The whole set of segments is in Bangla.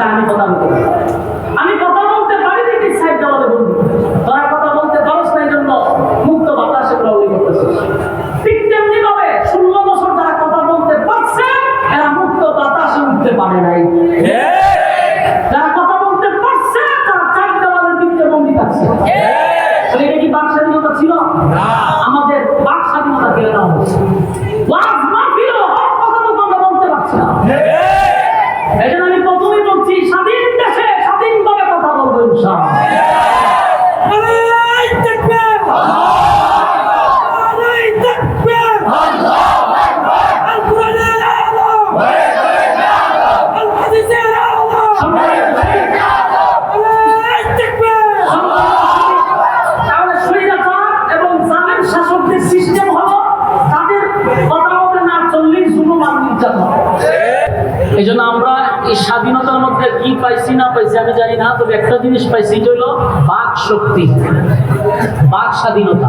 বলে আমি কথা বলতে পারি, আমি কথা বলতে পারি দেখি সাইড দেওয়ালে বলবি, তোরা কথা বলতে পারস না, এই জন্য মুক্ত বাতাসে প্রবলি করতেছিস। ঠিক তেমনি ভাবে 16 বছর যারা কথা বলতে পারছে এরা মুক্ত বাতাসে উঠতে পারে নাই। যারা কথা বলতে পারছে তারা চার দেওয়ালের দিকে বন্দী থাকছে। এটা কি বাক স্বাধীনতা ছিল? আমাদের বাক স্বাধীনতা কেড়ে নেওয়া হচ্ছে। ওয়াজ মাহফিল হক কথা তো আমরা বলতে পারছি না। এই জন্য আমি প্রথমেই বলছি স্বাধীন দেশে স্বাধীনভাবে কথা বলবো ইনশাআল্লাহ। এই জন্য আমরা এই স্বাধীনতার মধ্যে কি পাইছি না পাইছি আমি জানি না, তবে একটা জিনিস পাইছি, এটা হলো বাক শক্তি, বাক স্বাধীনতা।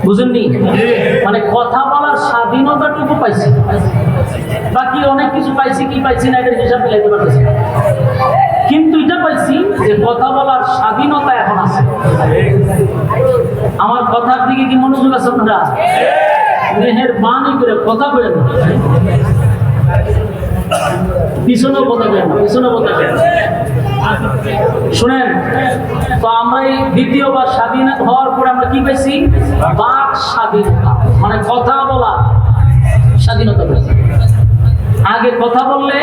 বুঝেননি? মানে কথা বলার স্বাধীনতাটুকু পাইছি, বাকি অনেক কিছু পাইছি, কি পাইছি না এটার হিসাব মিলাইতে পারতেছি। কিন্তু এটা পাইছি যে কথা বলার স্বাধীনতা এখন আছে। আমার কথার দিকে কি মনোযোগ আছে আপনারা? মেহেরবানি করে কথা বলেন, পিছনেও কথা বলেন না, পিছনে কথা বলেন। শুনেন, তো আমরা এই দ্বিতীয়বার স্বাধীন হওয়ার পরে আমরা কি পাইছি? বাক স্বাধীনতা, মানে কথা বলা স্বাধীনতা পেয়েছি। আগে কথা বললে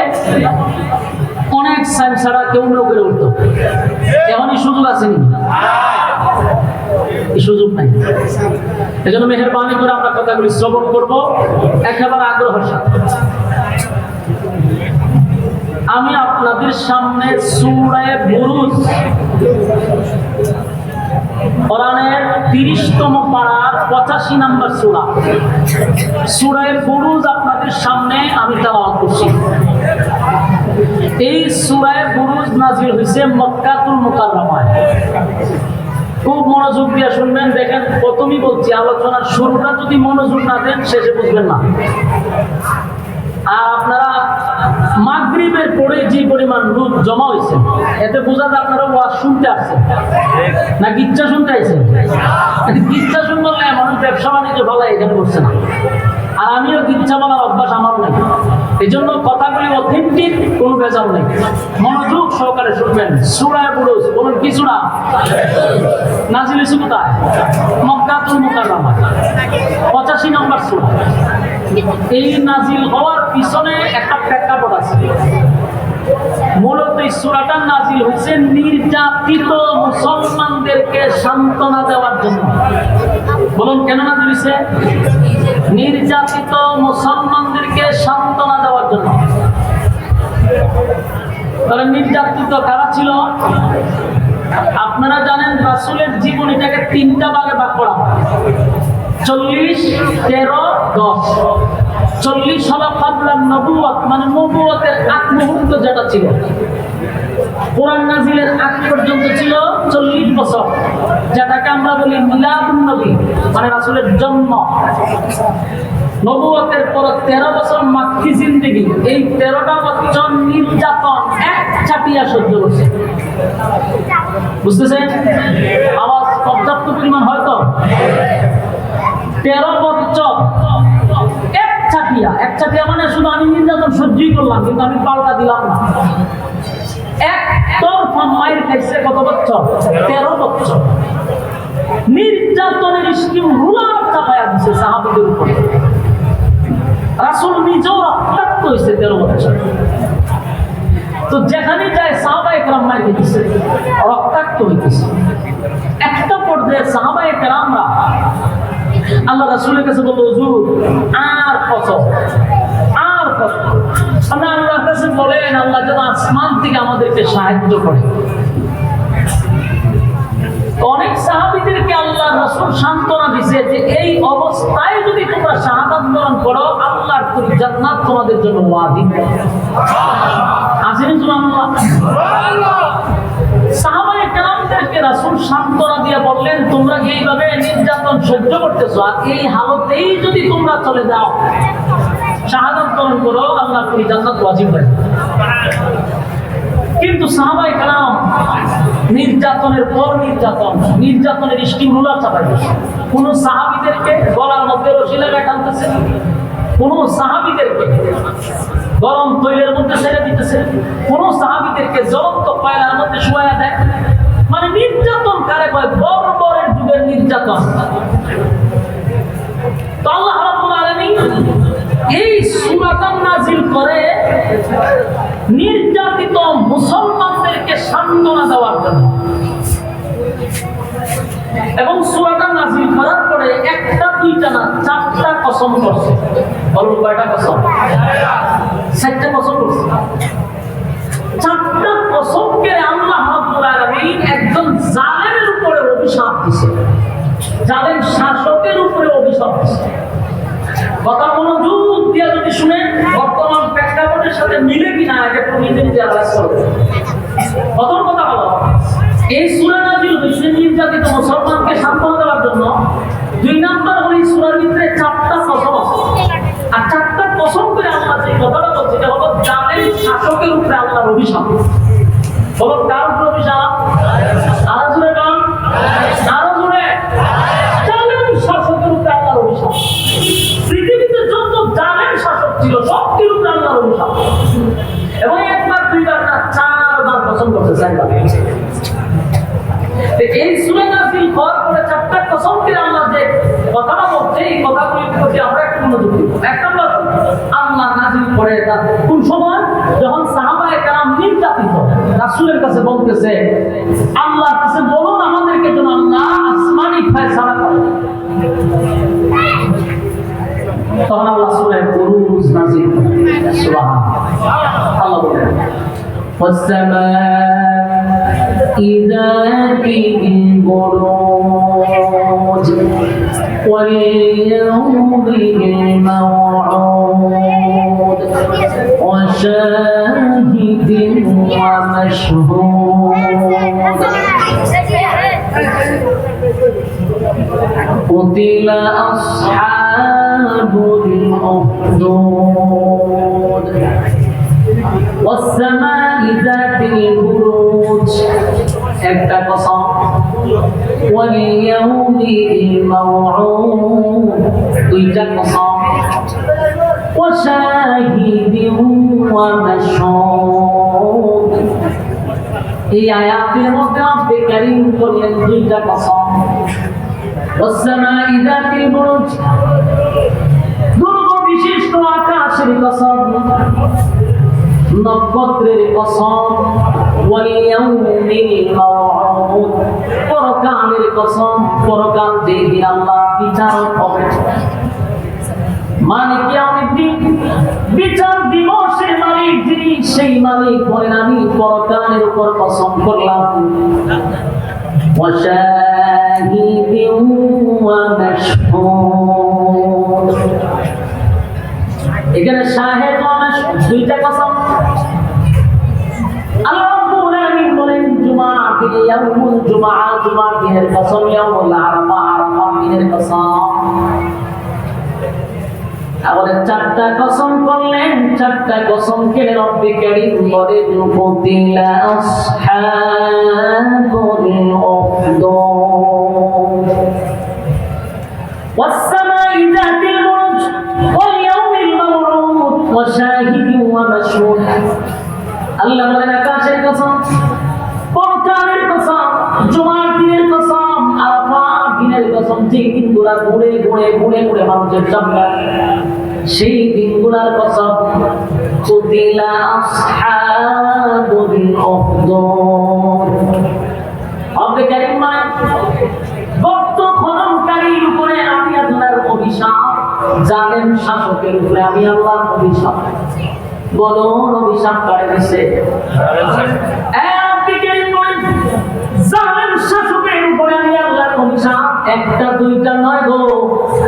অনেক সাইন ছাড়া কেউ কেউ করে উঠতো, এখনই সুযোগ আসেনি, সুযোগ নাই। এই জন্য মেহেরবানি করে আমরা কথাগুলি শ্রবণ করবো একেবারে আগ্রহের সাথে। আমি আপনাদের সামনে সূরা বুরুজ, কোরআনের 30তম পারার 85 নম্বর সূরা, সূরা বুরুজ আপনাদের সামনে আমি তেলাওয়াত করছি। এই সূরা বুরুজ নাযিল হয়েছে মক্কাতুল মুকাররমায়। খুব মনোযোগ দিয়ে শুনবেন। দেখেন, প্রথমেই বলছি, আলোচনার শুরুটা যদি মনোযোগ না দেন শেষে বুঝবেন না। আর আপনারা মাগরিবের পরে যে পরিমাণ রোদ জমা হয়েছে, এতে বোঝা যায় আপনারা ওয়াজ শুনতে আসছেন না গিচ্ছা শুনতে আসছেন। গিচ্ছা শুনবো না, মানুষ ব্যবসা বাণিজ্য ভালো এখানে করছে না। আর আমিও গিচ্ছা বলার অভ্যাস আমার নেই, এই জন্য কথাগুলি অথেন্টিক, কোনো ভেজাল নেই। মনোযোগ সহকারে শুনবেন। সূরা বুরুজ, বলুন কি সূরা? নাযিল হয়েছে কোথায়? মক্কাতুল মুকাররমা, 85 নম্বর সূরা। এই নাযিল হওয়ার পিছনে একটা প্রেক্ষাপট আছে। মূলত এই সূরাটা নাযিল হয়েছে নির্যাতিত মুসলমানদেরকে সান্ত্বনা দেওয়ার জন্য। বলুন কেন নাযিল হয়েছে? নির্যাতিত মুসলমানদেরকে সান্ত্বনা দেওয়ার জন্য। তাহলে নির্যাতিত কারা ছিল? আপনারা জানেন রাসূলের জীবনীটাকে 3টা ভাগে ভাগ করা হয়, 40, 13, 10। 40 হলো কাবলা নবুয়ত, মানে নবুয়তের আগ মুহূর্ত যেটা ছিল। কোরআন নাযিলের আগ পর্যন্ত ছিল 40 বছর, যেটাকে আমরা বলি মিলাদুন নবী, মানে রাসূলের জন্ম। নবুয়তের পর 13 বছর মাক্কি জিন্দেগি। এই 13টা বছর নির্যাতন এক ছাটিয়া সহ্য করছে। বুঝতেছেন? আওয়াজ পর্যাপ্ত পরিমাণ হয়তো 13 বছর এক ছাটিয়া, মানে শুধু আমি নির্যাতন সহ্যই করলাম, কিন্তু আমি পাল্টা দিলাম না। এক তরফা মায়ের খাইছে কত বছর? 13 বছর। নির্যাতনের স্কিম রুলার চাপায়া দিছে সাহাবীদের উপরে। রাসূল নিজেও রক্তাক্ত হয়েছে 13 বছর। তো যেখানে যায় সাহাবায়ে কেরাম মাইর দিচ্ছে, রক্তাক্ত হইতেছে। একটা পর্যায়ে সাহাবায়ে কেরামরা আল্লাহ রাসূলের কাছে বলল, হুজুর আর কত, আর কত? আমরা আল্লাহর কাছে বলেন আল্লাহ যেন আসমান থেকে আমাদেরকে সাহায্য করে। অনেক সাহাবীদেরকে আল্লাহ রাসূল সান্ত্বনা দিয়েছে যে এই অবস্থায় যদি তোমরা শাহাদাত বরণ করো, আল্লাহর জান্নাত তোমাদের জন্য ওয়াজিব। আসেন সুবহানাল্লাহ। সাহাবায়ে কেরামদেরকে রাসূল সান্ত্বনা দিয়ে বললেন, তোমরা এইভাবে নির্যাতন সহ্য করতেছো, আর এই হালতেই যদি তোমরা চলে যাও, শাহাদাত বরণ করো, আল্লাহর জান্নাত ওয়াজিব হয়ে যাবে। কিন্তু সাহাবায়ে কেরাম নির্যাতনের পর নির্যাতনের স্টিম রোলার চাপাই দিয়েছে। কোন সাহাবীদেরকে গলার মধ্যে রশি লাগায় টানতেছে, কোন সাহাবীদেরকে গরম তৈলের মধ্যে ছেড়ে দিতেছে, কোন সাহাবীদেরকে জ্বলন্ত কয়লার মধ্যে শুয়ায়া দেয়। মানে নির্যাতন কারে কয়? বর্বরের যুগের নির্যাতন। তো আল্লাহ রাব্বুল আলামিন এই সূরাটা নাযিল করে নির্যাতিত মুসলমানদেরকে সান্ত্বনা দেওয়ার জন্য। এবং সূরাটা নাযিল করার পরে একটা দুইটা না, চারটা কসম করছে। বলুন কয়টা কসম? চারটা কসম করছে। চারটা কসমকে আল্লাহ রাব্বুল আলামিন একজন জালেমের উপরে অভিশাপ দিয়েছে, জালেম শাসকের উপরে অভিশাপ দিয়েছে। কথা মনোযোগ দিয়ে যদি শুনেন, বর্তমান প্রেক্ষাপটের সাথে মিলে কিনা এটা একটু নিজে নিজে আলাদা করবে। প্রথম কথা হলো, এই সূরা নাযিল হয়েছে নির্যাতিত মুসলমানকে সান্ত্বনা দেওয়ার জন্য। দুই নাম্বার হলো এই সূরার ভিতরে চারটা কসম আছে। আর চারটা কসম করে আল্লাহ যে কথাটা বলছে এটা হলো জালেম শাসকের উপরে আল্লাহর অভিশাপ। বলো কার উপরে অভিশাপ? আরো জোরে বল, আরো জোরে। জালেম শাসকের উপরে আল্লাহর অভিশাপ। পৃথিবীতে যত জালেম শাসক ছিল সবটির উপরে আল্লাহর অভিশাপ। এবং একবার দুইবার না, চারবার কসম করছে, চারবার। এই সূরা নাযিল হওয়ার পরে চারটা কসম করে আল্লাহ যে কথাটা বলছে, এই কথাগুলির প্রতি আমরা একটু মনোযোগ দিব। এক নম্বর, আল্লাহ নাযিল করে কোন সময়? যখন সাহাবায়ে কেরাম নির্যাতিত, রাসূলের কাছে বলতেছে, আল্লাহর কাছে বলুন আমাদেরকে যেন আল্লাহ আসমানি ফয়সালা করে। তখন আল্লাহ সূরা বুরুজ নাযিল করেন। সুবহানাল্লাহ। আল্লাহ বলেন, والسماء ذات البروج واليوم الموعود وشاهد ومشهود قتل أصحاب الأخدود والسماء ذات البروج একটা কসম, واليوم الموعود দুইটা কসম, وشاهد ومشهود। এই আয়াতের মধ্যে রব্বে কারীম বললেন দুইটা কসম। والسماء ذات البروج দুর্গ বিশিষ্ট আকাশের কসম, নক্ষত্রের কসম, ওয়ালিয়াউমিল মাউউদ পরকালের কসম, পরকাল যেদিন আল্লাহ বিচার হবে। মালিক কিয়ামতের দিন বিচার দিবসের মালিক যিনি, সেই মালিক বলেন আমি পরকালের উপর কসম করলাম। ওয়াশাহিদিন ওয়া মাশহুদ, এখানে শাহেদ ওয়া মাশহুদ দুইটা কসম। আল্লাহ রাব্বুল আলামিন বলেন জুমাআতিল ইয়াউমুল জুমআ, জুমার দিনের কসম, ইয়াউমুল আরাফা, আরাফার দিনের কসম। তাহলে চারটা কসম করলেন, চারটা কসম কে রব্বে কারীম বলেন কুতিলা আসহাবুল উখদুদ والسماء ذات البروج واليوم الموعود وشاهد ومشهود। আল্লাহ বলেন আকাশের কসম, পরকালের কসম, জুমার দিনের কসম, আরাফার দিনের কসম। যে দিনগুলা ঘুরে ঘুরে ঘুরে ঘুরে মানুষের সামনে, সেই দিনগুলার কসম। কুতিলা আসহাবুল উখদুদ, রব্বে কারীম মানে গর্ত খননকারীর উপরে আমি আল্লাহর অভিশাপ, জালেম শাসকের উপরে আমি আল্লাহর অভিশাপ। বলুন অভিশাপ কারে দিছে? জালেম শাসকের উপরে আমি আল্লাহর অভিশাপ। একটা দুইটা নয় গো,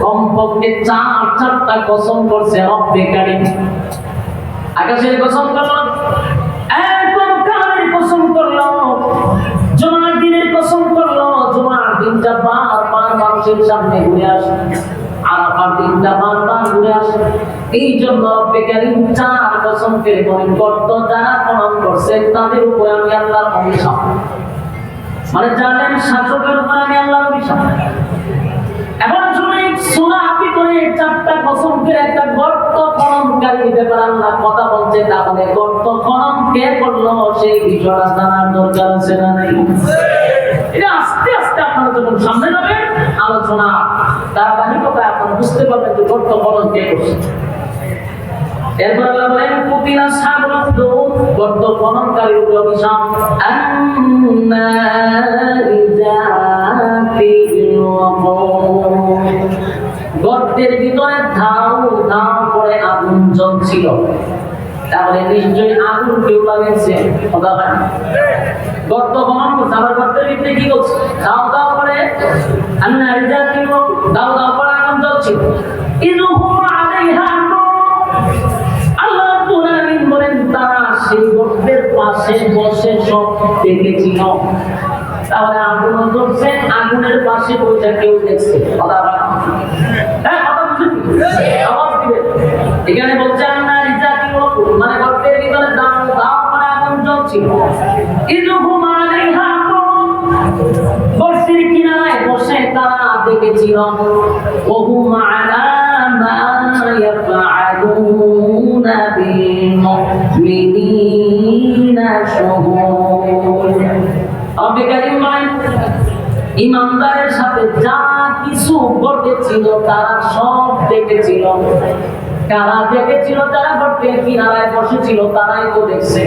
কমপক্ষে চারটা কসম করছে রব্বে কারীম। আকাশের কসম করলো, পরকালের কসম করলো, জুমার দিনের কসম করলো। জুমার দিনটা বারবার মানুষের সামনে ঘুরে আসে। আরাফার দিনটা বারবার ঘুরে আসে। এই জন্য বেকারিম চার কসম করে বলেন, গর্ত যারা খনন করছে তাদের উপরে আমি আল্লাহর অভিশাপ, মানে জানেন শাসকের উপর আমি আল্লাহর অভিশাপ। এখন শুনে সূরা ভিতরে চারটা কসম করে একটা গর্ত খননকারীর ব্যাপারে আল্লাহ কথা বলছে, তাহলে গর্ত খনন কে করলো সেই বিষয়টা জানার দরকার আছে না নাই? এটা আস্তে আস্তে আপনারা যখন সামনে যাবেন আলোচনা ধারাবাহিকতায় আপনারা বুঝতে পারবেন যে গর্ত খনন কে করছে। এরপর আল্লাহ বলেন কুতিলা সাবরাত গর্ত খননকারীর উপর অভিশাপ, আন্নারি জাতিল ওয়াকুদ, গর্তের ভিতরে ধাউ ধাউ করে আগুন জ্বলছিল। তাহলে নিশ্চয়ই আগুন কেউ লাগিয়েছে, কথা হয় না? গর্ত খনন করছে, আবার গর্তের ভিতরে কি করছে? ধাউ ধাউ করে আন্নারি জাতিল ওয়াকুদ, ধাউ ধাউ করে আগুন জ্বলছিল। ইযহুম আলাইহা বলেন তারা সেই গর্তের পাশে বসে সব দেখেছিল। তাহলে আগুন জ্বলছে, আগুনের পাশে বসে কেউ দেখছে, কথা বলা আওয়াজ দিবে। এখানে বলছে না রিজাকি ওয়াকুদ, মানে গর্তের ভিতরে দাও দাও করে আগুন জ্বলছিল। ইযহুম আলাইহা গর্তের কিনারায় বসে তারা দেখেছিল। ওহুম আলা মা ইয়াফআলুনা বিল মুমিনিনা শুহুদ। রব্বে কারীম বলেন ইমানদারের সাথে যা কিছু ঘটেছিল তারা সব দেখেছিল। কারা দেখেছিল? যারা গর্তের কিনারায় বসেছিল তারাই তো দেখছে।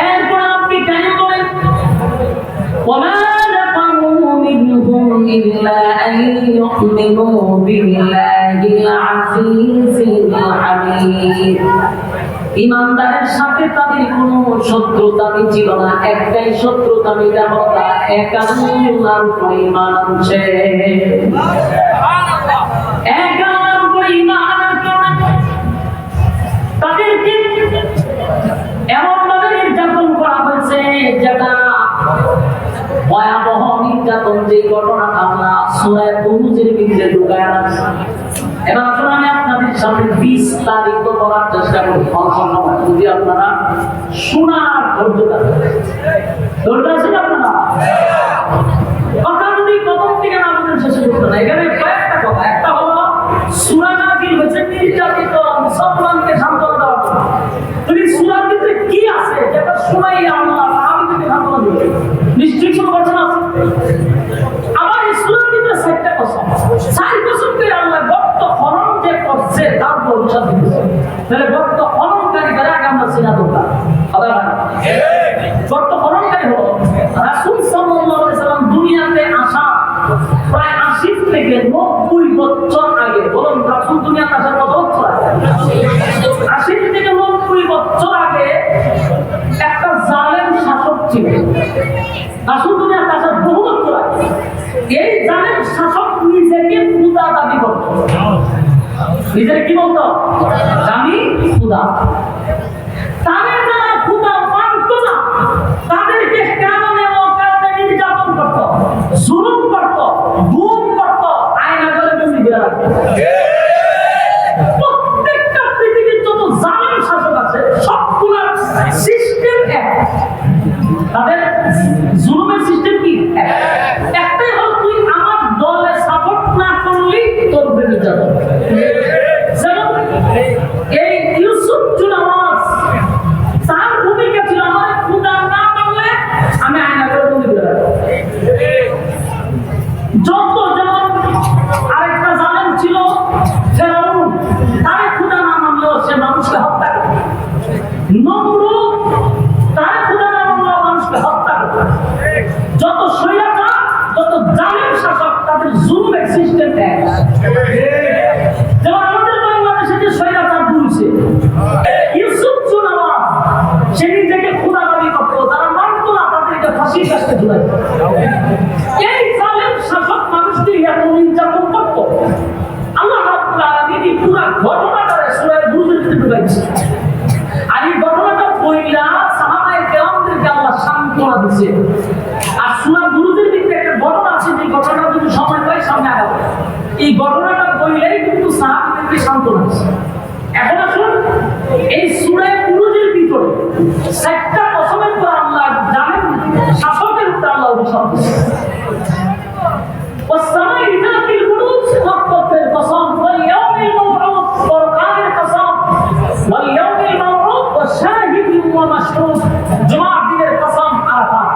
এরপর রব্বে কারীম বলেন ওয়ামা নাকামু মিনহুম ইল্লা আন ইউমিনু বিল্লাহিল আজিজিল হামিদ। ইমানদারের সাথে তাদের কোনো শত্রুতা ছিল না, একটাই শত্রুতা মিটা হতা এক আল্লাহর উপর ঈমান আনছে। এক আল্লাহর উপর ঈমান আনার কারণে তাদেরকে এমন ভাবে নির্যাতন করা হয়েছে যেটা ভয়াবহ নির্যাতন, যে ঘটনাটা আমরা সূরা বুরুজের ভিতরে ঢুকায় রাখছি। এবার আসলে আমি আপনাদের সামনে বিস্তারিত করার চেষ্টা করি যদি আপনারা শোনার ধৈর্যটা আছে আপনারা কথা যদি প্রথম থেকে না বলেন শেষ করতে না। এখানে কয়েকটা কথা, একটা হলো সূরা নাযিল হয়েছে নির্যাতিত মুসলমানকে সান্ত্বনা দেওয়ার জন্য। যদি সূরার ভিতরে কি আছে যেটা শোনাই আল্লাহ সাহাবীদেরকে সান্ত্বনা দিবে, নিশ্চয়ই কোনো ঘটনা আছে। আবার এই সূরার ভিতরে চারটা কসম, চার কসম করে আল্লাহ গর্ত খনন যে করছে তার উপর অভিশাপ দিয়েছে। তাহলে গর্ত খননকারী কারা আগে আমরা চিনা দরকার, কথা বলেন। গর্ত খননকারী হলো রাসূল সাল্লাল্লাহু আলাইহি সাল্লাম দুনিয়াতে আসা প্রায় ৮০ থেকে ৯০ বছর আগে। বলুন রাসূল দুনিয়াতে আসার কত বছর আগে? ৮০ থেকে ৯০ বছর আগে একটা জালেম শাসক ছিল। রাসূল দুনিয়াতে আসার বহু বছর আগে এই জালেম শাসক নিজেকে খোদা দাবি করত। নিজের কি বলতো? আমি খোদা। তাদের যারা খোদা মানত না তাদেরকে কারণে অকারণে নির্যাতন করত, জুলুম করত, গুম করত, আয়না করে বন্দী করে রাখত। প্রত্যেকটা পৃথিবীর যত জালেম শাসক আছে সবগুলোর সিস্টেম এক। তাদের জুলুমের সিস্টেম কি? একটাই হল তুই আমার দলে সাপোর্ট না করলেই তোর নির্যাতন। যেমন এই ইউসুফ জুলাওয়াস, তার ভূমিকা ছিল আমার খোদা না মানলে আমি আয়না করে বন্দী করে রাখবো। যত যেমন আরেকটা জালেম ছিল একটা কসমের পর আল্লাহ জানেন শাসকের উপর আল্লাহ অভিশাপ দিয়েছে والسماء ذات البروج والطير قسم واليوم الموعود والقمر قسم واليوم الموعود والشاهد ومشهود جمع দিনের কসম আরাফাত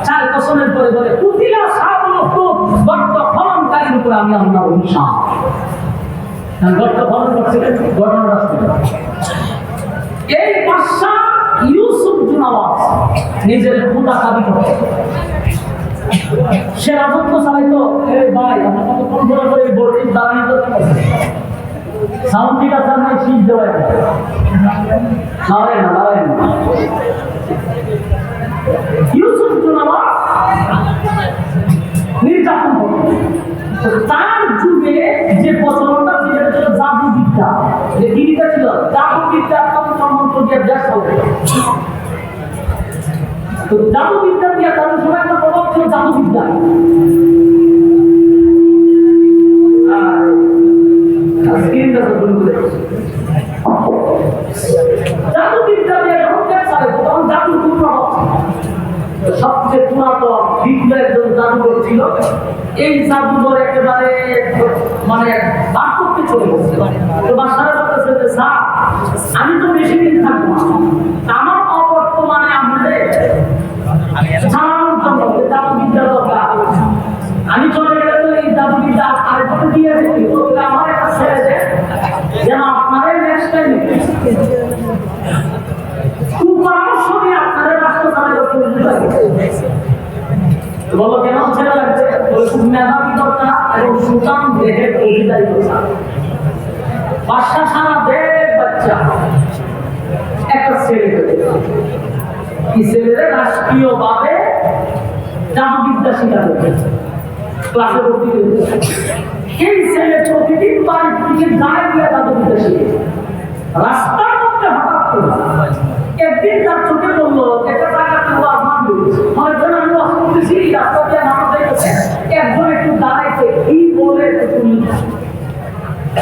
চার কসমের পরে বলে কুতিলা সাবুল উখদুদ গর্ত খননকারীর উপর আমি আল্লাহ অভিশাপ গর্ত খনন করছিলেন ঘটনাটা শুনুন এই বাদশা ইউসুফ জুনাওয়াজ নিজের খুদা দাবি করতে সে রাজত্ব চালাইতো ভাই আমরা কতক্ষণ ধরে করে বোর্ডিং দাঁড়ানি তো সাউন্ড ঠিক আছে না শীত দেওয়া দাঁড়ায় না ইউসুফ জুনাওয়াজ নির্যাতন করত তার যুগে যে প্রচলনটা ছিল সেটা ছিল জাদু বিদ্যা যে দিদিটা ছিল জাদু বিদ্যা মন্ত্র দিয়ে দেশ চলে তো জাদু বিদ্যা দিয়ে তাদের সময় একটা প্রভাব ছিল জাদু বিদ্যা জাদু বিদ্যা দিয়ে যখন দেশ চলে তখন জাদুর খুব প্রভাব সবচেয়ে পুরাতন বিদ্যা একজন জাদুঘর ছিল এই জাদুঘর একেবারে মানে বাস্তবকে চলে গেছে তো বাসারা বলতেছে যে স্যার আমি তো বেশি দিন থাকবো না আমার অবর্তমানে আমাদের জানানোর জন্য জাদু বিদ্যা দরকার আমি চলে গেলে তো এই জাদু বিদ্যা আরেকটা দিয়ে দিই তো আমার একটা ছেড়ে দেয় যেন আপনারাই নেক্সট টাইম খুব পরামর্শ দিয়ে আপনাদের রাষ্ট্র চালাতে বলো কেন ছেড়ে লাগছে খুব মেধাবী দরকার এবং সুতান দেহের অধিকারী দরকার বাদশা সারা দেশ বাচ্চা একটা ছেলে কি ছেলেরা রাষ্ট্রীয় ভাবে জাদুবিদ্যা শিখাতে ক্লাসে ভর্তি করেছে এই ছেলে প্রতিদিন বাড়ির দিকে দাঁড়িয়ে দিয়ে জাদুবিদ্যা শিখে রাস্তার মধ্যে হঠাৎ করে একদিন তার চোখে বললো একটা টাকা তো আসমান মনে করেন আমি ওয়াজ করতেছি রাস্তা দিয়ে মানুষ দেখেছে একজন একটু দাঁড়াইছে কি বলে তুমি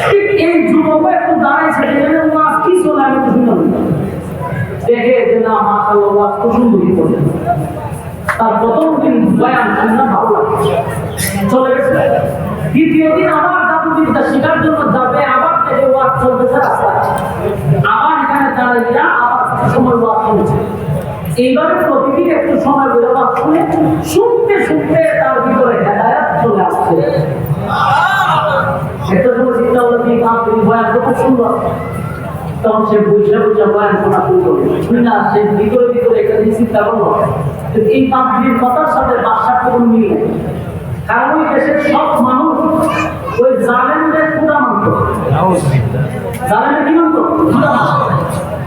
ঠিক এই যুবক একটু দাঁড়াইছে ওয়াজ কি চলে আমি তো শুনলাম দেখে যে না মাশাআল্লাহ ওয়াজ খুব সুন্দরই করলেন তার প্রথম দিন বয়ান শুনে ভালো লাগছে চলে গেছে দ্বিতীয় দিন আবার জাদুবিদ্যা শেখার জন্য যাবে আবার থেকে ওয়াজ চলতেছে রাস্তায় আবার এখানে দাঁড়িয়ে আবার সময় ওয়াজ শুনছে এইভাবে প্রতিদিন একটু সময় বেরো ওয়াজ শুনে শুনতে শুনতে তার ভিতরে হেদায়াত চলে আসছে একটা সময় চিন্তা হলো কি কাম তুমি বয়ান খুব সুন্দর তখন সে বুঝে বয়ান শোনা শুরু করবে শুনি না সে ভিতরে একটা চিন্তা করলো এই তাবলীগের কথার সাথে বাদশার কোনো মিল নেই কারণ ওই দেশের সব মানুষ ওই জালেমদের ক্ষুধা মানত জালেমের কি মানত ক্ষুধা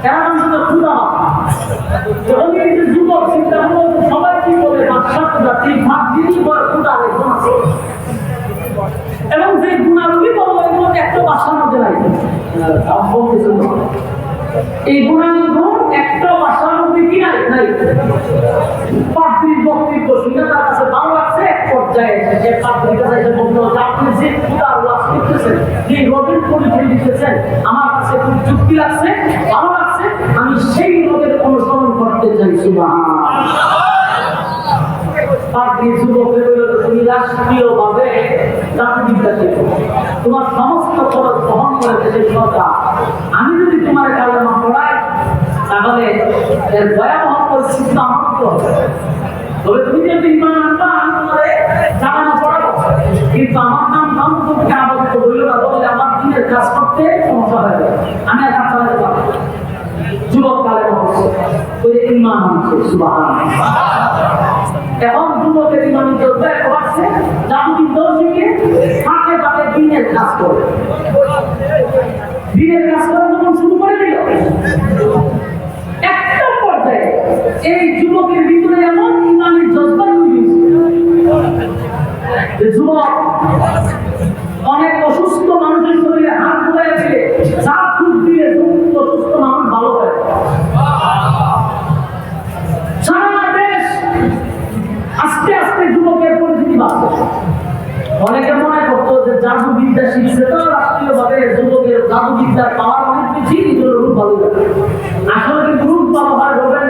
এরা মানত ক্ষুধা যখন এই যে যুবক চিন্তা করলো সবাই কি বলে বাদশার ক্ষুধা ঠিক ভাগ দিনই পরে ক্ষুধা একজন আছে এবং যে গুণাবলী বলবো এগুলো একটা বাসার মধ্যে নাই এই গুণাগুণ একটা বাসার মধ্যে কি নাই পাত্রীর বক্তব্য শুনে তার কাছে ভালো লাগছে এক পর্যায়ে সে পাত্রীর কাছে এসে বললো যে আপনি যে ক্ষুধার ওয়াজ করতেছেন যে রোগের পরিচয় দিতেছেন আমার কাছে খুব যুক্তি লাগছে ভালো লাগছে আমি সেই রোগের অনুসরণ করতে চাই সুবহানাল্লাহ পাত্রী যুবকের তুমি রাষ্ট্রীয়ভাবে জাতিবিদ্যা শেখো তোমার সমস্ত খরচ বহন করে দেশের সরকার আমি যদি তোমার কালেমা পড়াই তাহলে এর ভয়াবহ পরিস্থিতি আমার তো হবে তবে তুমি যদি ইমান আনবা আমি তোমার কালেমা পড়াবো কিন্তু আমার নাম তোমাকে আবদ্ধ বললো না বলে আমার দিনের কাজ করতে সমস্যা হয়ে যাবে আমি আর কাজ চালাতে পারবো যুবক কালেমা পড়ছে ওই ইমান আনছে সুবহানাল্লাহ এখন যুবকের ইমানি চলবে করছে জাদুবিদ্যা শিখে ফাঁকে ফাঁকে দিনের কাজ করে দিনের কাজ করা যখন শুরু করে দিল একটা পর্যায়ে এই যুবকের ভিতরে এমন ইমানের জজবা তৈরি হয়েছে যুবক অনেক অসুস্থ মানুষের শরীরে হাত বুলাইয়া দিলে চা ফুট দিয়ে অসুস্থ মানুষ ভালো হয় সারা দেশ আস্তে আস্তে যুবকের পরিস্থিতি বাড়ছে অনেকে মনে করতো যে জাদুবিদ্যা শিখছে তো রাষ্ট্রীয়ভাবে যুবকের জাদুবিদ্যার পাওয়ার অনেক বেশি নিজের রূপ ভালো যাবে আসলে কিন্তু রূপ ভালো হয় বলবেন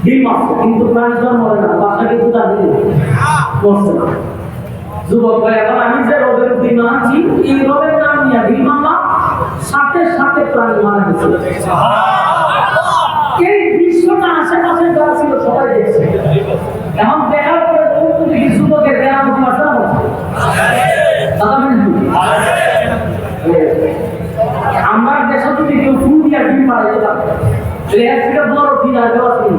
ডিম আছে কিন্তু প্রাণী জন্ম হয় না, বাচ্চা কিন্তু তার ডিম করছে না। যুবক ভাই, এখন আমি যে রবের ডিম আনছি, এই রবের নাম নিয়ে ডিম আনলাম, সাথে সাথে প্রাণী মারা গেছে। এই দৃশ্যটা আশেপাশে যারা ছিল সবাই দেখছে। এখন দেখার পরে দেখি যুবকের জ্ঞান আছে না, আমরা দেশে যদি কেউ ফুল দিয়া ডিম মারা যেতাম, বড় ফিরা দেওয়া ছিল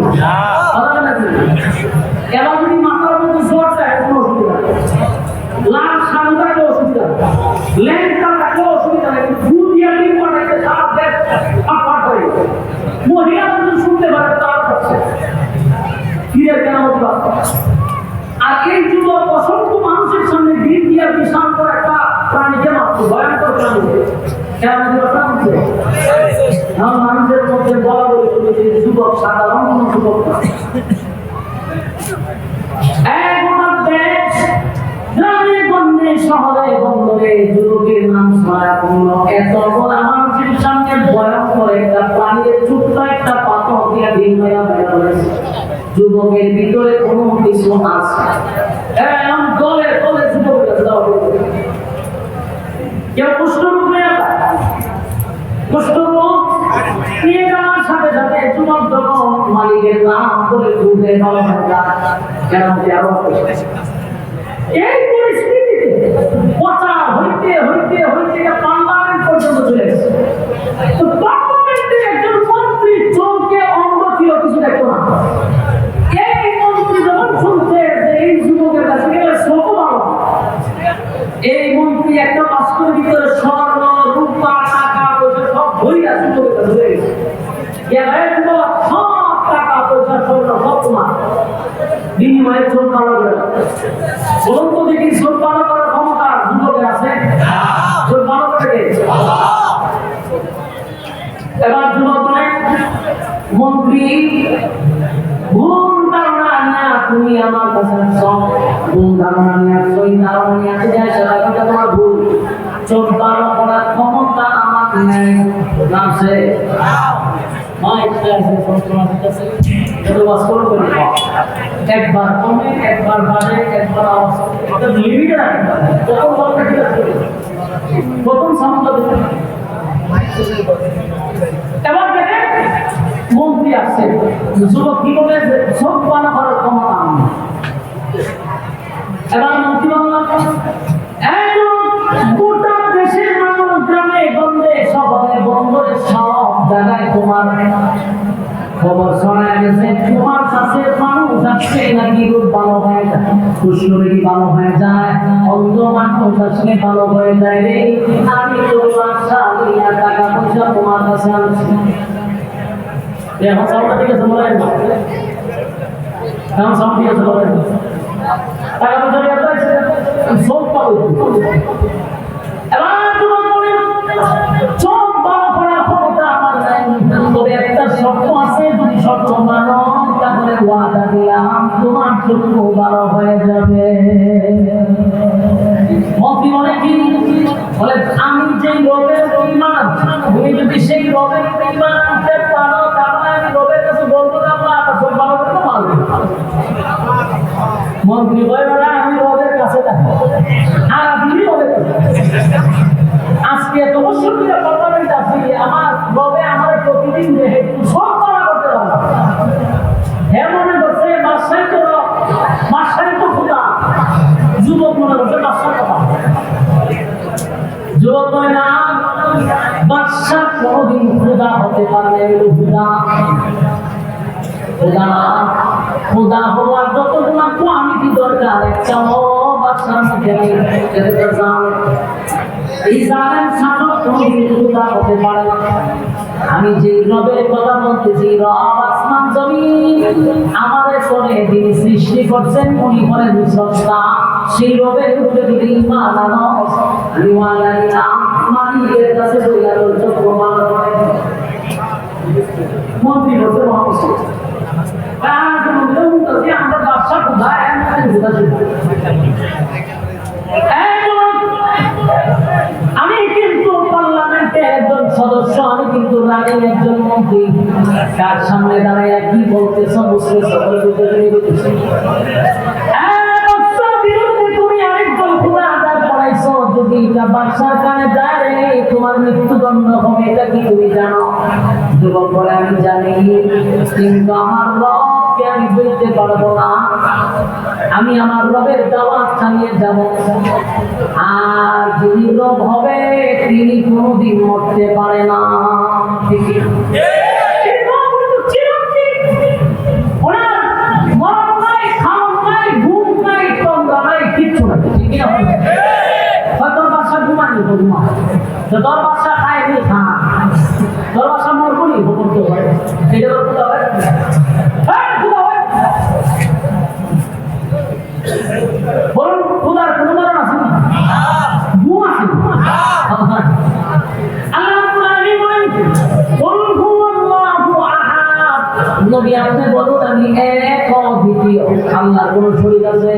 এবার যদি মাথার মধ্যে জোর চায় কোনো অসুবিধা নেই, লাল সাদা অসুবিধা, ল্যাংটা থাকলেও অসুবিধা নেই, কিন্তু ফুল দিয়া ডিম মারাইতে সারা দেশ আপাট হয়ে মহিলা যদি শুনতে পারে তার কাছে ফিরে কেন হতে। আর এই যুবক অসংখ্য মানুষের সামনে ডিম দিয়া বিশাল করে একটা প্রাণীকে মারত, ভয়ঙ্কর প্রাণীকে মানুষের মধ্যে বলা বলে চলেছে যুবক সাধারণ কোন যুবক না। গ্রামে গঞ্জে শহরে বন্দরে যুবকের নাম ছায়াপূর্ণ, এত বড় মানুষের সামনে ভয়ঙ্কর একটা প্রাণীর ছোট্ট একটা পাথর দিয়া ডিম মেরা মেরা করেছে। যুবকের ভিতরে কোনো কিছু আছে, দলে দলে যুবকের কাছে দেওয়া হবে। কেউ কুষ্ঠরোগ হয়ে যায়, কুষ্ঠরোগ নিয়ে যাওয়ার সাথে সাথে যুবক যখন মালিকের নাম করে ঘুরে বলা হয় কেন এই পরিস্থিতিতে প্রচার হইতে হইতে হইতে পার্লামেন্ট পর্যন্ত চলে গেছে। তো পার্লামেন্টে একজন মন্ত্রী চোখে অঙ্গ ছিল, কিছু দেখতো না। এই মন্ত্রী যখন শুনছে যে এই যুবকের কাছে গেলে সব ভালো, এই মন্ত্রী একটা বাস্কের ভিতরে স্বর্ণ রূপা টাকা পয়সা সব ভরিয়া যুবকের কাছে চলে গেছে। সব টাকা পয়সা স্বর্ণ সব তোমার বিনিময়ে চোখ ভালো করে বলুন তো দেখি, চোখ ভালো করার ক্ষমতা যুবকের আছে? চোখ ভালো করে এবার যুবক বলে মন্ত্রী ভুল ধারণা নিয়ে তুমি আমার কাছে ভুল ধারণা নিয়ে ওই ধারণা নিয়ে সেটা তোমার ভুল। চোখ ভালো করার ক্ষমতা আমার নেই, আছে একবার কমে একবার বাড়ে একবার আওয়াজ লিমিটেড প্রথম সামনে। এবার দেখে মন্ত্রী আসছে, যুবক কি বলে সব পালা করার ক্ষমতা আমি। এবার মন্ত্রী বললাম গোটা দেশের মানুষ গ্রামে গঞ্জে শহরে বন্দরে সব জায়গায় তোমার খবর শোনা গেছে, তোমার কাছে মানুষ আসছে নাকি রূপ ভালো হয়ে যায়, কুষ্ঠরোগী ভালো হয়ে যায়, অন্ধ মানুষ আসলে ভালো হয়ে যায় রে। আমি তোমার সাথে টাকা পয়সা তোমার কাছে আনছি। এখন সবটা ঠিক আছে বলেন, এখন সব ঠিক আছে বলেন, টাকা পয়সা সব পাবো। এবার তোমার মনে চোখ ভালো করার ক্ষমতা আমার নাই, তবে একটা শর্ত আছে, যদি শর্ত মানো তাহলে ওয়াদা দিলাম তোমার চোখ ভালো হয়ে যাবে। মন্ত্রী বলে কি বলে, আমি যে রবের ইমান, তুমি যদি সেই রবের ইমান আনতে পারো তাহলে আমি রবের কাছে বলবো না আপনার চোখ ভালো করতে পারবে। মন্ত্রী বলে আমি রবের কাছে থাকি আর আপনি রবের কাছে। আজকে এত বছর ধরে পার্লামেন্ট আছি, আমার রবে আমার প্রতিদিন যেহেতু সব করা করতে পারলাম, হ্যাঁ মনে করছে বাদশাহী তো রব, বাদশাহী তো খোদা। যুবক মনে করছে বাদশার কথা। যুবক বলে না, বাদশাহ কোনদিন খোদা হতে পারবে খোদা খোদা খোদা হওয়ার যতগুলো কোয়ালিটি দরকার একটা বাদশার মধ্যে এই জালেম শাসক কোনদিন খোদা হতে পারে না। আমি যে রবের কথা বলতেছি, রব আসমান জমিন আমাদের করে যিনি সৃষ্টি করছেন, উনি করেন স্রষ্টা। সেই রবের উপরে যদি ঈমান আনো, ঈমান আনিয়া মালিকের কাছে বইয়া বলছো প্রমাণ করে। মন্ত্রী বলছে মহামুশকিল, আমরা বাদশা কোথায় আমি কিন্তু পার্লামেন্টে একজন সদস্য, আমি কিন্তু রানী একজন মন্ত্রী। কার সামনে দাঁড়াইয়া কি বলতেছ বুঝতে সকল বুঝতে যদি এটা বাদশার কানে যায় রে তোমার মৃত্যুদণ্ড হবে, এটা কি তুমি জানো? যুবক বলে আমি জানি, কিন্তু আমার রবকে আমি বলতে পারবো না। আমি আমার রবের দাওয়াত চালিয়ে যাব, আর যিনি রব হবে তিনি কোনোদিন মরতে পারে না। তোর বাসা খায় নি খা, তোর বাসা মরবনি করতে হয়, এটা বলুন খুদার কোন কারণ আছে না? ঘুম আছে নবী আপনি বলুন আমি এক অদ্বিতীয়, আল্লাহর কোন শরীক আছে?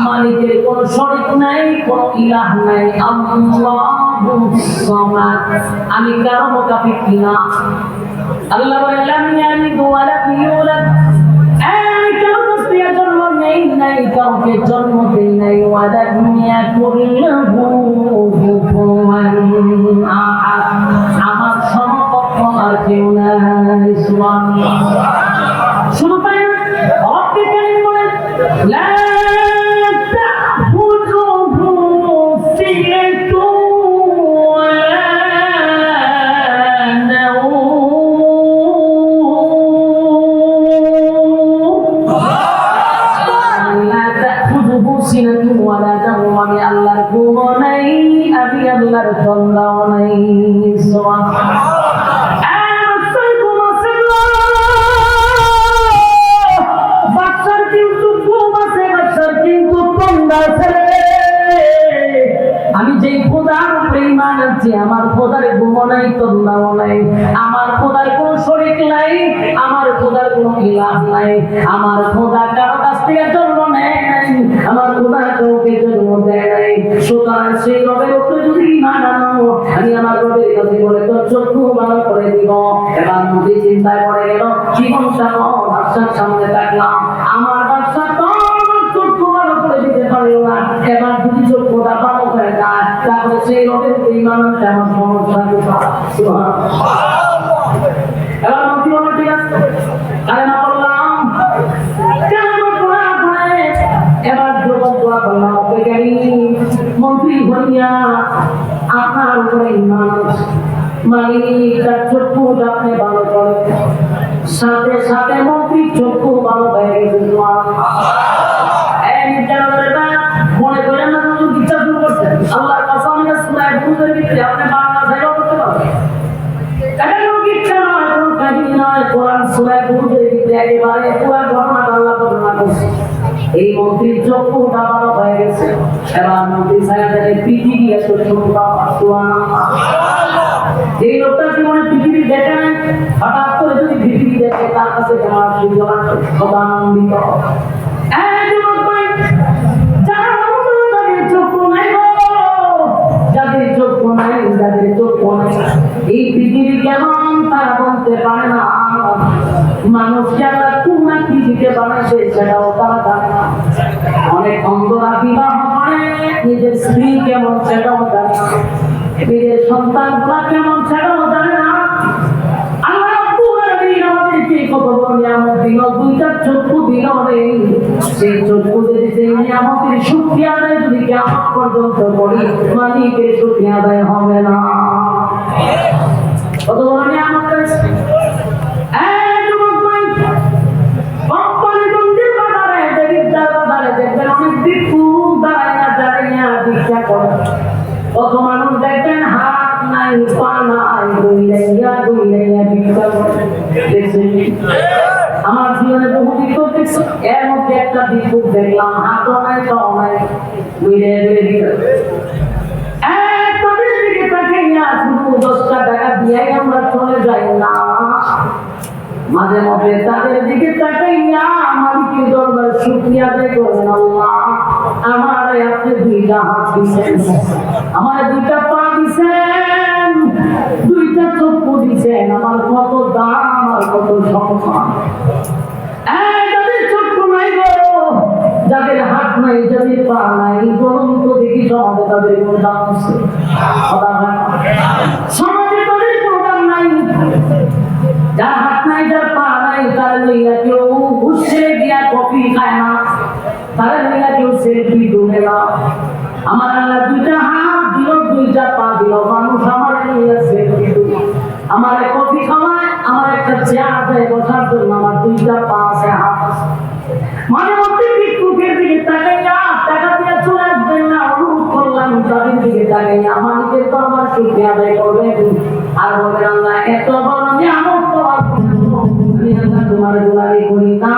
মালিকের কোন শরীক নাই, কোন ইলাহ নাই। আল্লাহুস সামাদ, আমি কারো মুকাফিক কিনা। আল্লাহ বলেন লাম ইয়ালিদ ওয়া লাম ইউলাদ, আমি কারো কাছ থেকে জন্ম নেই নাই, কাউকে জন্ম দেই নাই। ওয়া লাম ইয়াকুল লাহু কুফুওয়ান আহাদ, আমার সমকক্ষ আর কেউ নাই। সুবহানাল্লাহ। শুনো তাই রব্বুল কারীম বলেন লা আমি আল্লাহর ঘুম নাই, আমি আল্লাহর তন্দাও নাই। বাচ্চার কিন্তু ঘুম আছে, বাচ্চার কিন্তু তন্দা আছে। আমি যেই খোদার উপরে ঈমান আনছি, আমার খোদার ঘুম নাই, তন্দাও নাই। আমার খোদার কোনো শরীক নাই, আমার খোদার কোনো ইলাহ নাই। আমার খোদা কারো কাছ থেকে জন্ম নেয় নাই, আমার খোদা কাউকে জন্ম দেয় নাই। সুতরাং সেই রবের উপরে যদি ঈমান আনো, আমি আমার রবের কাছে বলে তোর চক্ষু ভালো করে দিব। এবার নবী চিন্তায় পড়ে গেল, জীবনটা বাদশার সামনে থাকলাম, আমার বাদশা তো চক্ষু ভালো করে দিতে পারলো না। এবার যদি চক্ষুটা ভালো হয়ে যায়, তাহলে সেই রবের উপরে ঈমান আনতে আমার সমস্যা কি? এবার মন্ত্রী বলল ঠিক আছে, আরে না বললাম এবার যুবক দোয়া করলাম, মন্ত্রী হইয়া আপনার উপরে ঈমান মালিক তার চক্ষু আপনি ভালো করে। সাথে সাথে মন্ত্রী চক্ষু ভালো হয়ে গেছে। মনে করেন না ইচ্ছা শুরু করছেন, আল্লাহর কসম সুরায়ে বুরুজের ভিতরে আপনি বাংলা ভাষায় করতে পারবেন। এটা কোনো কিচ্ছা নয়, কোনো কাহিনী নয়। কোরআন সুরায়ে বুরুজের ভিতরে একেবারে পুরো ঘটনাটা আল্লাহ বর্ণনা করছে। এই মন্ত্রীর চক্ষু ভালো হয়ে গেছে। এবার মন্ত্রী সাহেবের পৃথিবী এত সুন্দর, এই লোকটা জীবনে পৃথিবী দেখে নাই, হঠাৎ করে যদি পৃথিবী দেখে তার কাছে আনন্দিত। যাদের চক্ষু নাই, যাদের চক্ষু নাই, এই পৃথিবী কেমন তারা বলতে পারে না। মানুষকে আমরা কোন পৃথিবীতে বানাইছে সেটাও তারা জানে না। অনেক অন্ধরা বিবাহ করে, নিজের স্ত্রী কেমন সেটাও জানে না, নিজের সন্তানরা কেমন সেটাও জানে না। আল্লাহ আমাদেরকে কত বড় নিয়ামত দিল, দুইটা চক্ষু দিল রে। সেই চক্ষু যদি নিয়ামতের শুকরিয়া আদায় যদি কিয়ামত পর্যন্ত করি, মালিকের শুকরিয়া আদায় হবে না। কত বড় নিয়ামত করেছে। কত মানুষ দেখবেন হাত নাই, পা নাই, দুইলাইয়া ভিক্ষা করে। আমার জীবনে বহু ভিক্ষুক দেখছি, এর মধ্যে একটা ভিক্ষুক দেখলাম হাতও নাই, পাও নাই, তাদের দিকে তাকাইয়া শুধু 10 টাকা দিয়ে আমরা চলে যাই না। মাঝে মধ্যে তাদের দিকে তাকাইয়া মালিকের দরবারে শুকরিয়া আদায় করেন, আল্লাহ আমার আপনি দুইটা হাত দিয়েছেন, আমার দুইটা পা দিছেন, দুইটা চক্ষু দিছেন, আমার কত দাম আর কত সম্মান। যাদের চক্ষু নাই গো, যাদের হাত নাই, যাদের পা নাই, বরং তো দেখি সমাজে তাদের কোন দাম আছে? সমাজে তাদের কোন দাম নাই। যার হাত নাই, যার পা নাই, তার লইয়া কেউ ঘুষে গিয়া কফি খায় না, তার লইয়া কেউ সেলফি তুলে না। আমার আল্লাহ দুইটা হাত দিল, দুইটা পা দিল, মানুষ আমার লইয়া সেলফি তুলে, আমার কফি খাওয়ায়, আমার একটা চেয়ার দেয় বসার জন্য, আমার দুইটা পা আছে, হাত আছে। মানে মধ্যে ভিক্ষুকের দিকে তাকাইয়া টাকা দিয়ে চলে আসবেন না, অনুরোধ করলাম তাদের দিকে তাকাইয়া মালিকের তো আমার সুখে আদায় করবেন আর বলবেন আল্লাহ এত বড় নিয়ামত তোমার গোলামি করি না,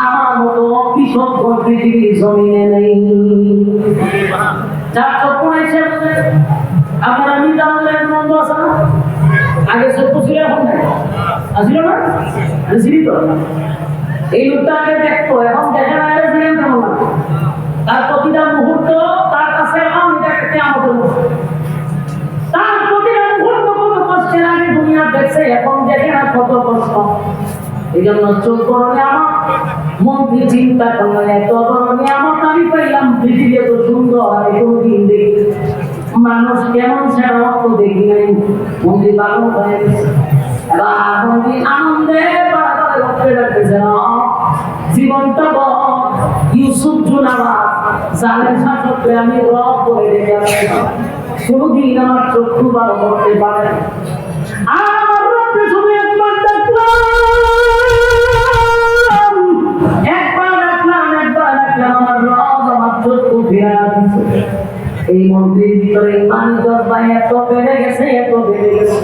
আমার মতো কৃষক পৃথিবীর জমিনে নেই। যার চক্ষু এসে আপনারা মিজানুলের বন্ধু আছে না, আগে চক্ষু ছিল, এখন আসিল না, ছিলি তো। এই লোকটাকে দেখতো, এখন দেখে না, কেমন লাগে তার প্রতিটা মুহূর্ত তার কাছে এখন আমাদের তার প্রতিটা মুহূর্ত কত কষ্টের, আগে দুনিয়া দেখছে, এখন দেখে না কত কষ্ট। এই জন্য চোখ করলে আমার মন্ত্রী চিন্তা করলো এত বড় নিয়ামত আমি পাইলাম, পৃথিবী এত সুন্দর আমি কোনদিন দেখি, মানুষ কেমন সেটা তো দেখি নাই। মন্ত্রী পাগল হয়ে গেছে, এবার মন্ত্রী আনন্দে বাড়াবাড়ি লক্ষ্যে রাখতেছে না, জীবনটা বড় ইউসুফ জুনাবাদ জালেম শাসককে আমি রব করে রেখে আসছি, কোনদিন আমার চক্ষু ভালো করতে পারে না। আমার রবকে শুধু একবার দেখলাম, আমার রব আমার চক্ষু ফিরে আসছে। এই মন্ত্রীর ভিতরে ইমান জজ্বা এত বেড়ে গেছে, এত বেড়ে গেছে।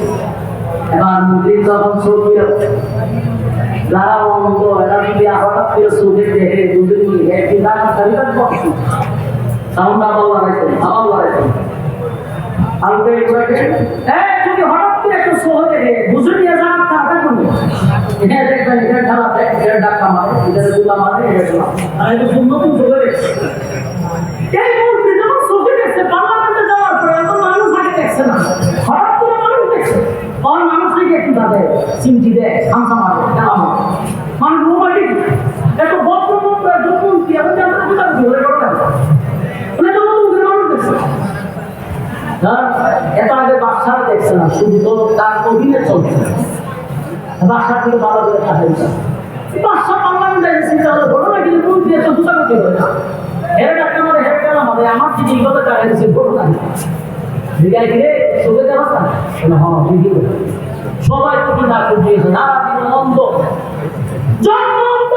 এবার মন্ত্রী যখন চোখ যারা অন্ধ এরা যদি হঠাৎ করে চোখে দেখে দুদিন একটি দাঁড়া তালিকার পক্ষে সাউন্ড আবার লড়াইছেন, আবার লড়াইছেন হালকা যদি হঠাৎ করে একটু চোখ দেখে বুঝে নিয়ে যান কাটা করবে, এটা দেখবেন এটা খারাপ, এটা ডাক্কা মারে, এটা দুলা মারে, এটা শোনা আর এটা নতুন চোখে দেখছে। এই মন্ত্রী যখন চোখে দেখছে পার্লামেন্টে যাওয়ার পরে এত মানুষ আগে দেখছে না, হঠাৎ করে মানুষ দেখছে, তখন মানুষ থেকে একটু তাদের চিমটি দেয়, খামসা মারে, খেলা মারে, মানুষ মোবাইল এত বদ্ধমন্ত্র একজন মন্ত্রী এখন জানতে কোথাও ধরে করতেন এত নতুন করে মানুষ দেখছে। এত আগে বাচ্চারা দেখছে না, শুধু তো তার অধীনে চলছে, বাচ্চা থেকে ভালো করে থাকে বাচ্চা পার্লামেন্টে চিন্তা করে ঘটনা, কিন্তু মন্ত্রী এত দুটাকে হয় না, হেরে ডাক্তার মারে, হেরে খেলা মারে, আমার ঠিক এই কথা টাকা দিচ্ছে ঘটনা দিঘায় গিয়ে চোখে যাওয়া না, হ্যাঁ ঠিকই সবাই তুমি না দিয়েছে না, অন্ধ জন্ম অন্ধ,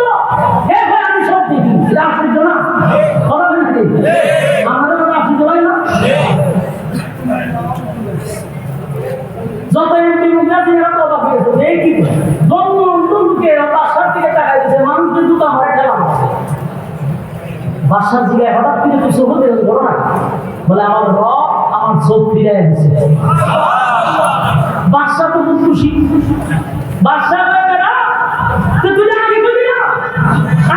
আমি সব দেখি আপনি না কথা বলে নাকি আমাদের কথা আপনি জমাই না, যত এমপি মুখে এরা কথা পেয়েছে এই কি জন্ম অন্ধ লোকে বাসার দিকে টাকা দিয়েছে, মানুষ কিন্তু তো আমার খেলা মারছে বাসার দিকে হঠাৎ করে তুই চোখ দেখে বলো না, বলে আমার রব আমার চোখ ফিরে দিচ্ছে। বাদশা তো খুব খুশি, বাদশা তুই আগে করবি না,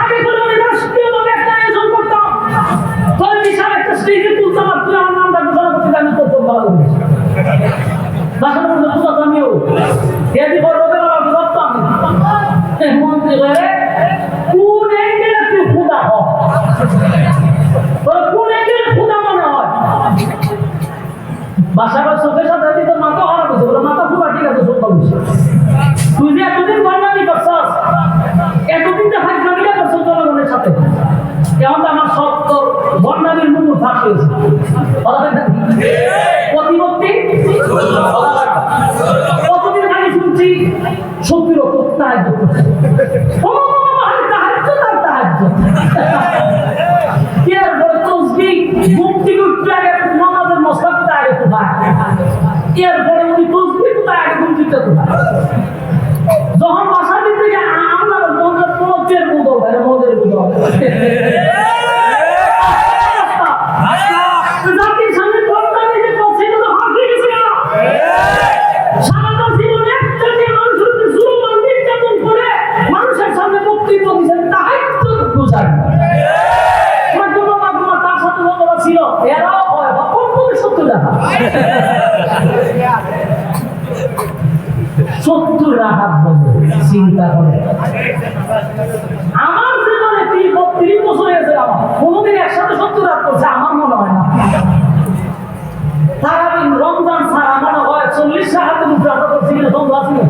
আগে করে আমি রাষ্ট্রীয়ভাবে একটা আয়োজন করতাম, তোর বিশাল একটা স্টেজে তুলতাম, আর তুই আমার নামটা ঘোষণা করতে আমি তোর চোখ ভালো করিস। বাদশা বলতে বুঝাত আমিও এদি করবে আমার বিরক্ত আমি মন্ত্রী করে কোন এঙ্গেলে তুই খুদা হ, তোর কোন এঙ্গেলে খুদা মনে হয়। বাসা বা চোখের সাথে তোর মাথা হারা করছে, বলে মাথা পুরো ঠিক আছে, চোখ পাবি তুই যে এতদিন বর্ণামি করছস, এতদিন যে ফাঁকনামিটা করছস জনগণের সাথে, এখন তো আমার সব তোর বর্ণামির মুখ ফাঁস হয়েছে। প্রতিমূর্তি কতদিন আগে শুনছি সত্যির ওপর সাহায্য করছে, এরপরে উনি তসবি কোথায় আগে ঘুম দিতে যখন বাসার দিক থেকে আমরা মদের বুধ মদের বুধ জাতির সামনে পর্দা দিতে করছে, এটা তো হাসি গেছে না সারাটা জীবন একটা যে মানুষের জুলুম নির্যাতন করে মানুষের সামনে বক্তব্য দিচ্ছেন, তাহাই তো বোঝায় তার সাথে বন্ধুরা ছিল, এরাও হয় বা কোন সত্য দেখা 70 হাত বলে চিন্তা করে। আমার জীবনে 30 বছর হয়েছে, আমার কোনোদিন একসাথে 70 হাত করছে আমার মনে হয় না। সারাদিন রমজান ছাড়া মনে হয় 40 হাতের উপরে আমরা করছি কিনা সন্দেহ আছে না?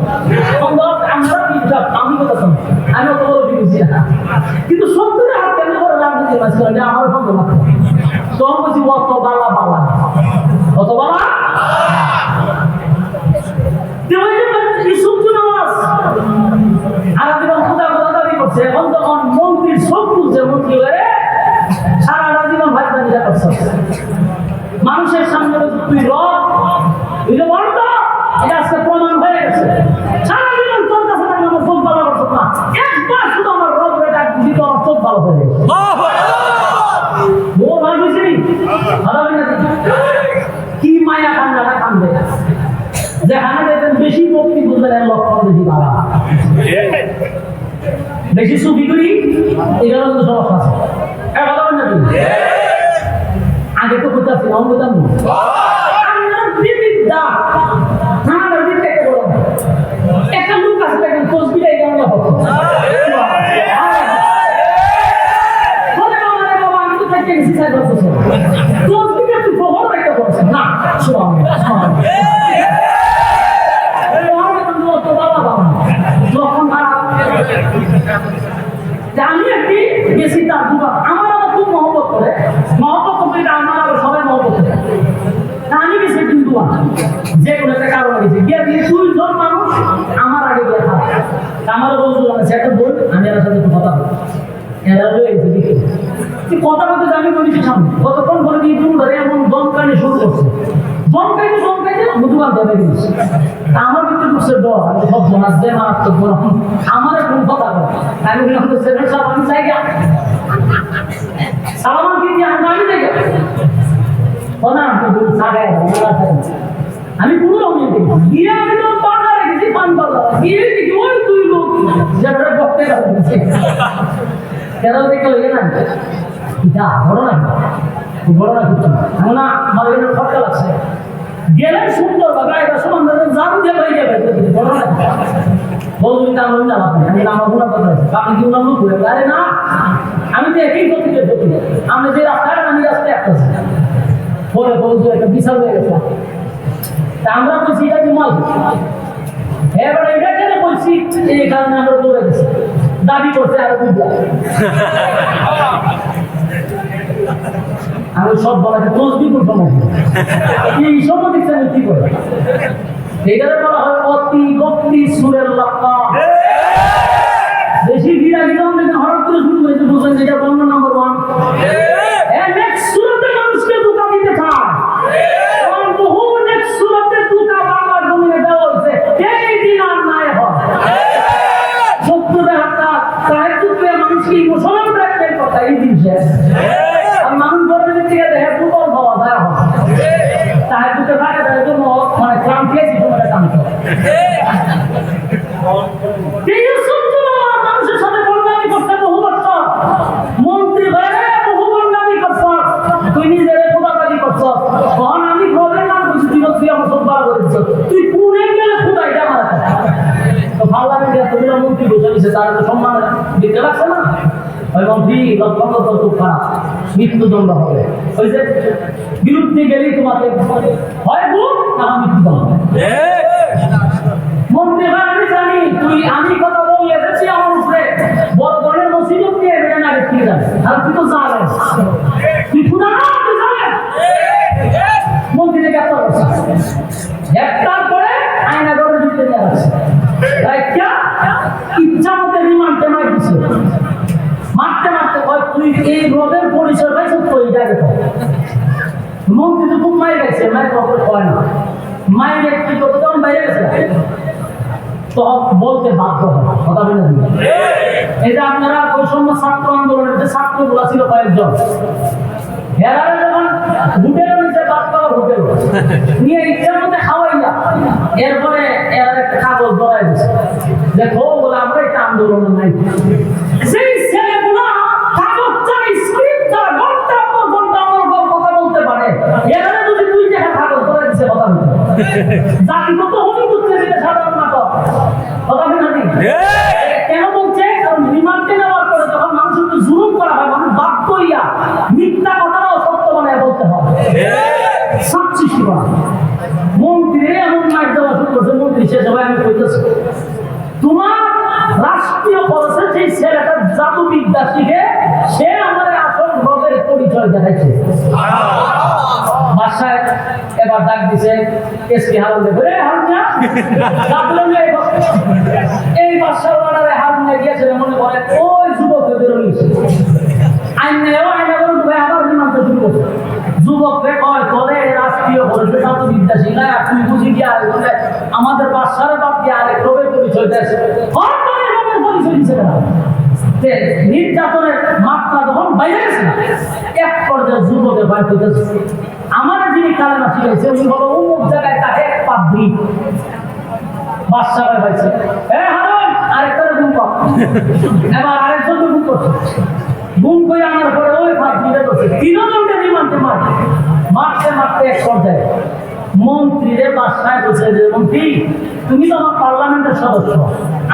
সন্দেহ আমরা আমি কথা শুনি, আমি অত বড় দিয়েছি না, কিন্তু 70 হাত কেন করে রাজনীতি মাঝ করে আমার সন্দেহ মাত্র। তখন বলছি অত বালা বালা, অত বালা এখন যখন মন্ত্রীর সব তুলছে, মন্ত্রী হয়ে সারা জীবন ভাই নিরা করছে মানুষের সামনে তুই এটা আজকে প্রমাণ হয়ে গেছে। সারা জীবন তোর কাছে আমার চোখ ভালো করছো না, একবার শুধু আমার রব ডাক দিত আমার চোখ ভালো হয়ে গেছে। কি মায়া কান্নাটা কান্দে, যেখানে দেখবেন বেশি ভক্তি বুঝলেন লক্ষণ বেশি বাড়া, বেশি সুখী করি এগুলো কিন্তু সমস্যা আছে। কথা বলেন না তুমি, আগে তো কোথাও ছিল আমি কোথাও একটা লোক আছে দেখেন তসবিটা এই কারণে হতো আমি তো থাকতে গেছি 4 বছর তসবিটা তুই প্রভাব একটা করছেন না আমি একটি গেছি তার দুবার, আমার আবার খুব মহব্বত করে, মহব্বত করতে আমার আবার সবাই মহব্বত করে। আমি গেছি কিন্তু যে কোনো একটা কারণ গেছি গিয়ে 2 জন মানুষ আমার আগে গিয়ে খাওয়া, আমারও বলছিল সেটা বল আমি এর সাথে একটু কথা বলি, এরা রয়েছে দেখি কথা বলতে আমি বলেছি সামনে কতক্ষণ করে দিয়ে ধরে এমন দমকানি শুরু করছে, দমকাইতে মধুবান দেবে দিয়েছে। আমার ভিতরে ঢুকছে ডর, আমি সব বোনাস দেয় মারাত্মক বড় আমার কোন কথা বলে আমি আমি জায়গা সালামান কিন্তু আমি জায়গা আমি পুরো রঙিয়ে দেখি গিয়ে আমি তো পাল্লা রেখেছি পান পাল্লা গিয়ে দেখি ওই 2 লোক যারা বক্তে যাচ্ছে কেন দেখে লইলে না এটা বড় না কিছু না আমার এখানে ফটকা লাগছে গেলে সুন্দর ভাবে এটা সমান জান দিয়ে ভাই যাবে বড় না বলুন তা আমি না আমি আমার গুণা কথা আছে আপনি কি উনার লোক আরে না আমি তো একই গতিতে ঢুকি আমি যে রাস্তাটা আমি রাস্তায় একটা পরে বলছো একটা বিশাল হয়ে গেছে তা আমরা বলছি এটা কি মাল এবার এটা কেন বলছি এই কারণে আমরা দৌড়ে গেছি দাবি করছে আরো বুঝলাম আমি সব বলাকে তসবিপুর সমস্যা এই সময় দেখছি আমি কি করে এখানে বলা হয় অতি গতি সুরের লক্ষ্য বেশি গিরা গিরাম দেখে হঠাৎ করে শুরু করেছে বুঝলেন যেটা বর্ণ নাম্বার 1 নেক্সট সুরতে মানুষকে দুঃখ দিতে চায় বহু নেক্সট সুরতে দুঃখ বাংলার জমিনে দেওয়া হচ্ছে এই দিন আর নাই হয় 70 হাজার সাহিত্য মানুষকে ইমোশনাল ব্ল্যাকমেল করতে এই দিন শেষ আর মানুষ ধরে দিতে গেলে দুর্বল হওয়া যায় সাহিত্যকে রাখা যায় জন্য মানে ক্লান্তি আছে তোমার ক্লান্ত মানুষের সাথে বন্যামি করতে বহু বছর মন্ত্রী হয়ে বহু বন্যামি করছ তুই নিজের খোদাবাদি করছ তখন আমি প্রবলেম না করছি তুই আমার সব বার করেছ তুই পুনে গেলে খোদা এটা আমার তো ভালো লাগে এতগুলো মন্ত্রী বসে দিচ্ছে তারা তো সম্মান দিতে লাগছে না ওই মন্ত্রী লক্ষণ তো খারাপ মৃত্যুদণ্ড হবে ওই যে বিরুদ্ধে গেলেই তোমাকে হয় গুণ না মৃত্যুদণ্ড মন্ত্রী ভাই আমি জানি তুই আমি কথা বলে এসেছি আমার উপরে বড় ধরনের মুসিবত নিয়ে এনে না রেখে যাবে আর তুই তো জানে তুই খুদা না তুই জানে মন্ত্রী থেকে একটা বলছে একটার পরে আয়না ঘরে ঢুকতে দেওয়া আছে ইচ্ছা মতো রিমান্ডে মার দিচ্ছে মারতে মারতে হয় তুই এই রোদের পরিচয় পাইছ তো এই জায়গাটা মন্ত্রী তো খুব মাই গেছে মায়ের কখনো হয় না মায়ের একটি যখন বাইরে গেছে তখন বলতে বাধ্য হয় কথা বলে দিন এই যে আপনারা বৈষম্য ছাত্র আন্দোলনের যে ছাত্রগুলা ছিল কয়েকজন এরা যখন হোটেল নিচে বাদ পাওয়ার হোটেল নিয়ে ইচ্ছার মধ্যে খাওয়াইয়া এরপরে এরা একটা কাগজ ধরাই দিচ্ছে দেখো বলে আমরা একটা আন্দোলন নাই সেই ছেলেগুলা কাগজ চাই স্ক্রিপ্ট ছাড়া ঘন্টা পর ঘন্টা আমার কথা বলতে পারে এরা যদি 2 টাকা কাগজ ধরে জাতিগত হলি করতে দিলে সাধারণ নাটক কথা বলে নাকি কেন বলছে কারণ রিমান্ডে নেওয়ার পরে যখন মানুষের উপর জুলুম করা হয় মানুষ বাধ্য হইয়া মিথ্যা কথাটাও সত্য বানায় বলতে হয় সব সৃষ্টি করা মন্ত্রী এমন মার দেওয়া শুরু করছে মন্ত্রী সে সবাই আমি কইতেছি তোমার রাষ্ট্রীয় খরচে সেই ছেলেটা জাদুবিদ্যা শিখে সে আমাদের আসল রবের পরিচয় দেখাইছে বাসায় এবার ডাক দিছে এসপি হারুন রে হারুন না ডাকলেন এই বাসার ওনারে হারুন গিয়েছে মনে করে ওই যুবকদের বেরোইছে আইনেও আইনা করে ভাই আবার বিমানটা শুরু করছে যুবককে কয় তোরে রাষ্ট্রীয় খরচে জাদুবিদ্যা শিখায় আর তুই বুঝি গিয়া আমাদের বাসারে বাদ দিয়ে আরেক রবের পরিচয় দেয় নির্যাতনের মাত্রা যখন বাইরে গেছে না এক পর্যায়ে যুবকের বাড়ি হইতেছে আমার যিনি কালেমা শিখাইছে উনি হলো অমুক জায়গায় তাকে এক পাদ্রী বাদশাহ পাইছে আরেকটা গুণ কম এবার আরেকজন গুণ করছে গুণ করে আমার পরে ওই পাদ্রীটা করছে তিনজনকে রিমান্ডে মারতে মারতে এক পর্যায়ে মন্ত্রীরে বাসায় বসে যে মন্ত্রী তুমি তো আমার পার্লামেন্টের সদস্য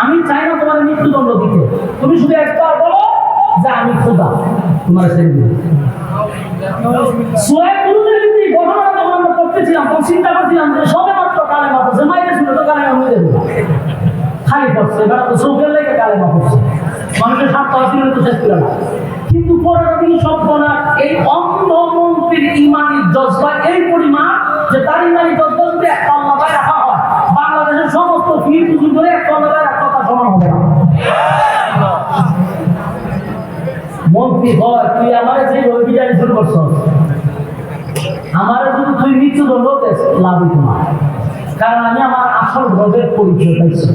আমি চাই না তোমার মৃত্যুদণ্ড দিতে তুমি শুধু একবার বলো যে আমি খোদা তোমার ছেড়ে দিই সোয়েব গুরুদের ভিত্তি ঘটনা যখন আমরা করতেছিলাম তখন চিন্তা করছিলাম যে সবে মাত্র কালে মাপছে মাইরে শুনে তো কালে হয়ে যাবে খালি করছে এবার তো চোখের লেগে কালে মাপছে মানুষের স্বার্থ আসলে তো শেষ করে না কিন্তু পরবর্তী সব বলা এই অন্ধ মন্ত্রীর ইমানি জজবা এই পরিমাণ যে তার ইমানি জজবা যদি একটা আল্লাহ রাখা হয় বাংলাদেশের সমস্ত ফি পুজো করে একটা আল্লাহ রাখার কথা সমান হবে না মন্ত্রী হয় তুই আমার যে অভিযান শুরু করছ আমার যদি তুই মৃত্যুদণ্ড লাভ হইতো না কারণ আমি আমার আসল রোগের পরিচয় পাইছি